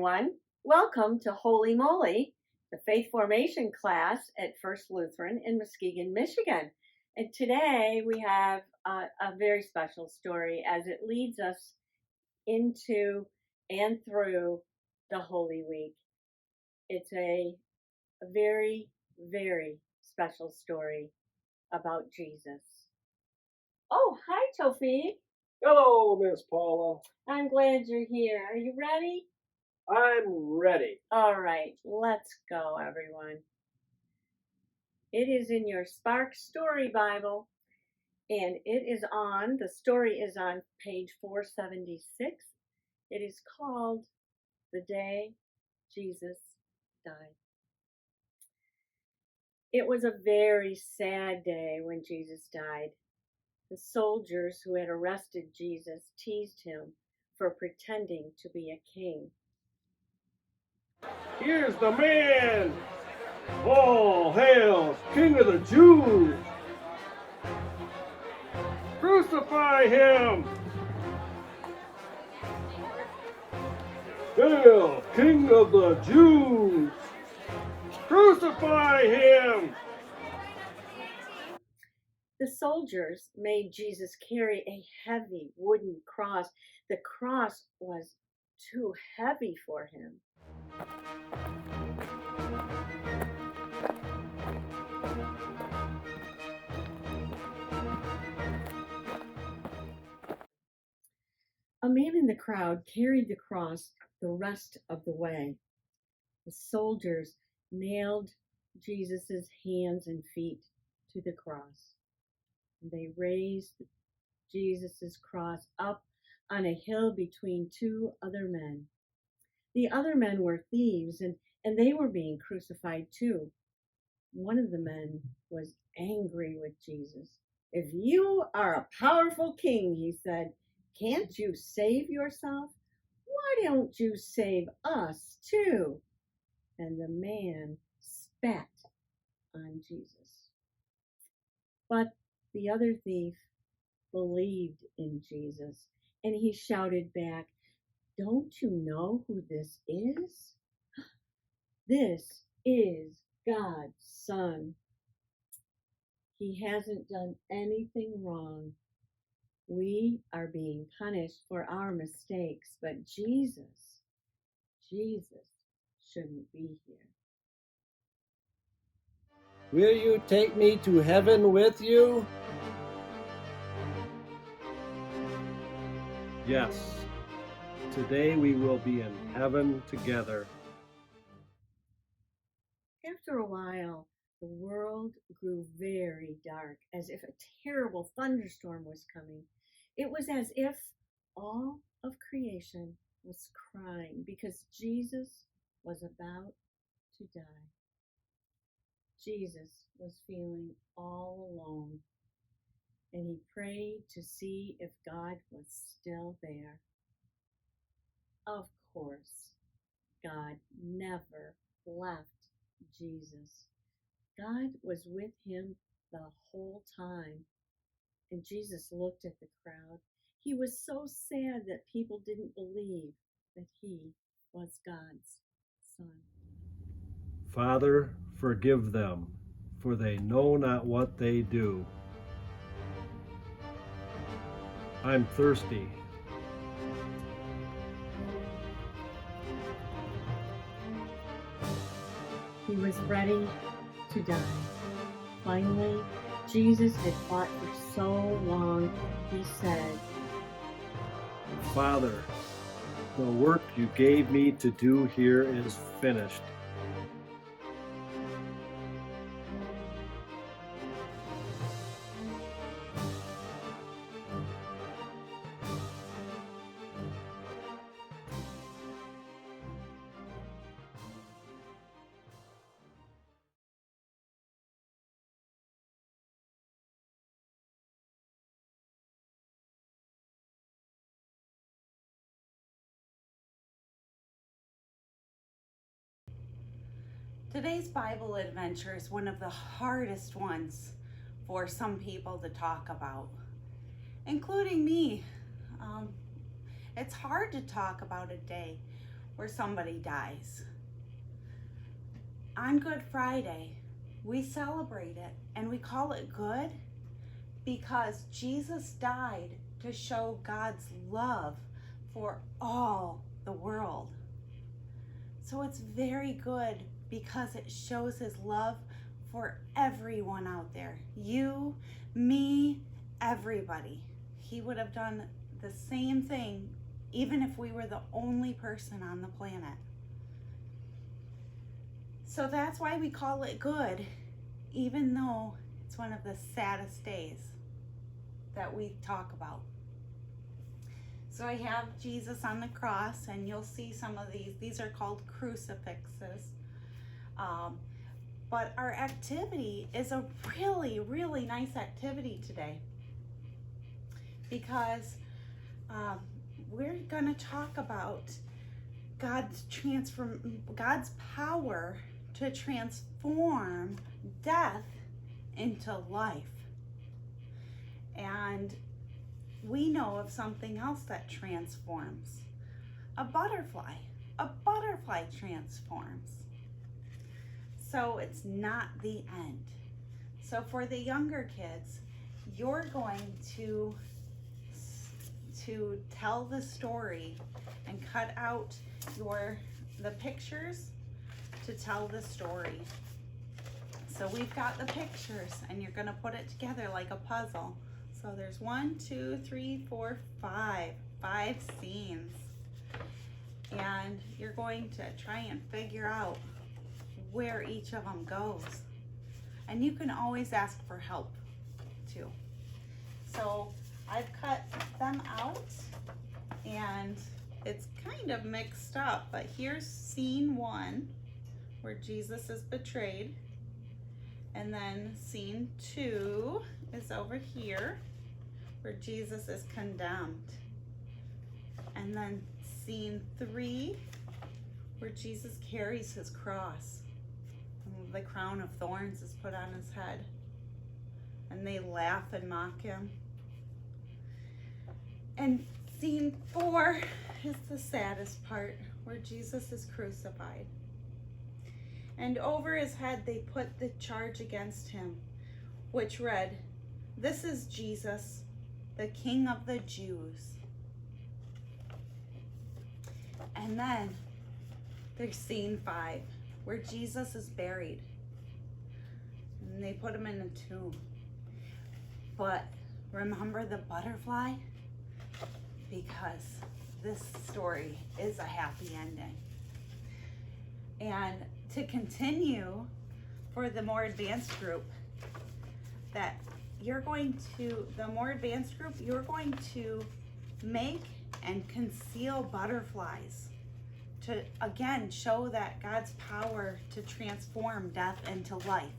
everyone. Welcome to Holy Moly, the faith formation class at First Lutheran in Muskegon, Michigan. And today we have a very special story as it leads us into and through the Holy Week. It's a very, very special story about Jesus. Oh, hi, Tofik. Hello, Miss Paula. I'm glad you're here. Are you ready? I'm ready. All right, let's go, everyone. It is in your Spark Story Bible, and the story is on page 476. It is called The Day Jesus Died. It was a very sad day when Jesus died. The soldiers who had arrested Jesus teased him for pretending to be a king. Here's the man! All hail, King of the Jews! Crucify him! Hail, King of the Jews! Crucify him! The soldiers made Jesus carry a heavy wooden cross. The cross was too heavy for him. A man in the crowd carried the cross the rest of the way. The soldiers nailed Jesus' hands and feet to the cross. They raised Jesus' cross up on a hill between two other men. The other men were thieves, and they were being crucified too. One of the men was angry with Jesus. "If you are a powerful king," he said, "can't you save yourself? Why don't you save us too?" And the man spat on Jesus. But the other thief believed in Jesus, and he shouted back, "Don't you know who this is? This is God's Son. He hasn't done anything wrong. We are being punished for our mistakes, but Jesus shouldn't be here." Will you take me to heaven with you? Yes, today we will be in heaven together. After a while, the world grew very dark, as if a terrible thunderstorm was coming. It was as if all of creation was crying because Jesus was about to die. Jesus was feeling all alone, and he prayed to see if God was still there. Of course, God never left Jesus. God was with him the whole time. And Jesus looked at the crowd. He was so sad that people didn't believe that he was God's Son. Father, forgive them, for they know not what they do. I'm thirsty. He was ready to die. Finally, Jesus had fought for so long, he said, Father, the work you gave me to do here is finished. Today's Bible adventure is one of the hardest ones for some people to talk about, including me. It's hard to talk about a day where somebody dies. On Good Friday, we celebrate it and we call it good because Jesus died to show God's love for all the world. So it's very good because it shows his love for everyone out there. You, me, everybody. He would have done the same thing even if we were the only person on the planet. So that's why we call it good, even though it's one of the saddest days that we talk about. So I have Jesus on the cross, and you'll see some of these. These are called crucifixes. But our activity is a really, really nice activity today because we're going to talk about God's power to transform death into life. And we know of something else that transforms. A butterfly. A butterfly transforms. So it's not the end. So for the younger kids, you're going to tell the story and cut out the pictures to tell the story. So we've got the pictures and you're going to put it together like a puzzle. So there's 1, 2, 3, 4, 5 scenes. And you're going to try and figure out where each of them goes. And you can always ask for help too. So I've cut them out and it's kind of mixed up, but here's scene 1 where Jesus is betrayed. And then scene 2 is over here where Jesus is condemned. And then scene 3 where Jesus carries his cross. And the crown of thorns is put on his head. And they laugh and mock him. And scene 4 is the saddest part where Jesus is crucified. And over his head they put the charge against him, which read, "This is Jesus, the King of the Jews." And then there's scene 5, where Jesus is buried. And they put him in a tomb. But remember the butterfly? Because this story is a happy ending. And to continue for the more advanced group, you're going to make and conceal butterflies to again show that God's power to transform death into life.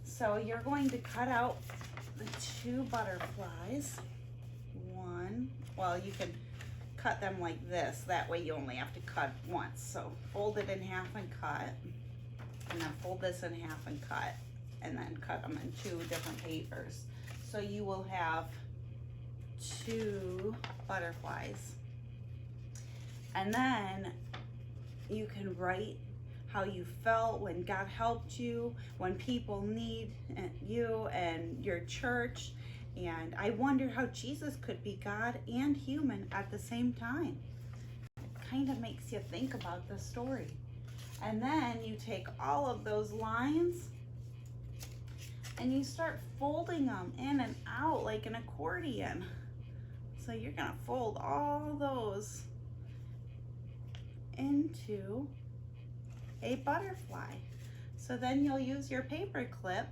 So you're going to cut out the 2 butterflies. Well, you can cut them like this. That way you only have to cut once. So fold it in half and cut. And then fold this in half and cut. And then cut them in 2 different papers. So you will have 2 butterflies. And then you can write how you felt when God helped you, when people need you and your church. And I wonder how Jesus could be God and human at the same time. It kind of makes you think about the story. And then you take all of those lines and you start folding them in and out like an accordion. So you're going to fold all those into a butterfly. So then you'll use your paper clip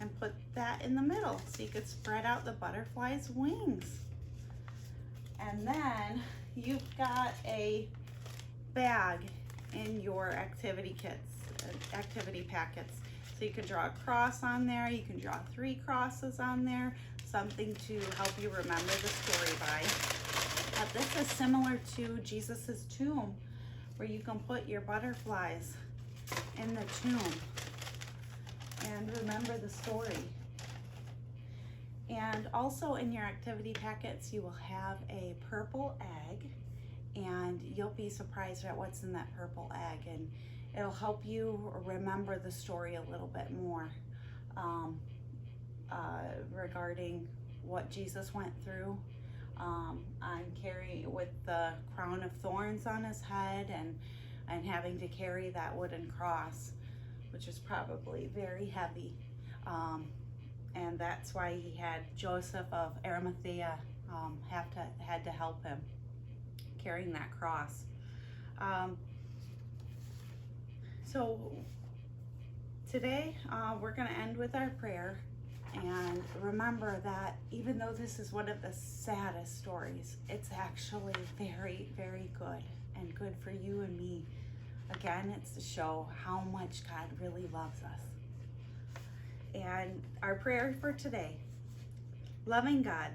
and put that in the middle so you could spread out the butterfly's wings. And then you've got a bag in your activity packets. So you can draw a cross on there, you can draw 3 crosses on there, something to help you remember the story by. This is similar to Jesus's tomb, where you can put your butterflies in the tomb and remember the story. And also in your activity packets, you will have a purple egg and you'll be surprised at what's in that purple egg, and it'll help you remember the story a little bit more regarding what Jesus went through. I'm carrying with the crown of thorns on his head, and having to carry that wooden cross, which is probably very heavy. And that's why he had Joseph of Arimathea had to help him carrying that cross. So today we're going to end with our prayer, and remember that even though this is one of the saddest stories, it's actually very, very good, and good for you and me. Again, it's to show how much God really loves us. And our prayer for today: loving God,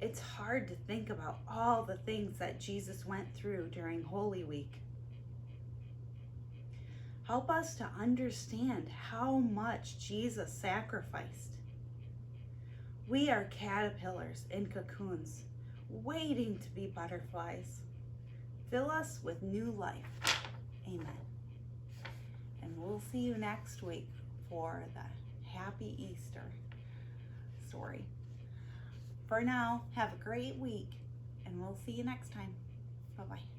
it's hard to think about all the things that Jesus went through during Holy Week. Help us to understand how much Jesus sacrificed. We are caterpillars in cocoons, waiting to be butterflies. Fill us with new life. Amen. And we'll see you next week for the Happy Easter story. For now, have a great week, and we'll see you next time. Bye-bye.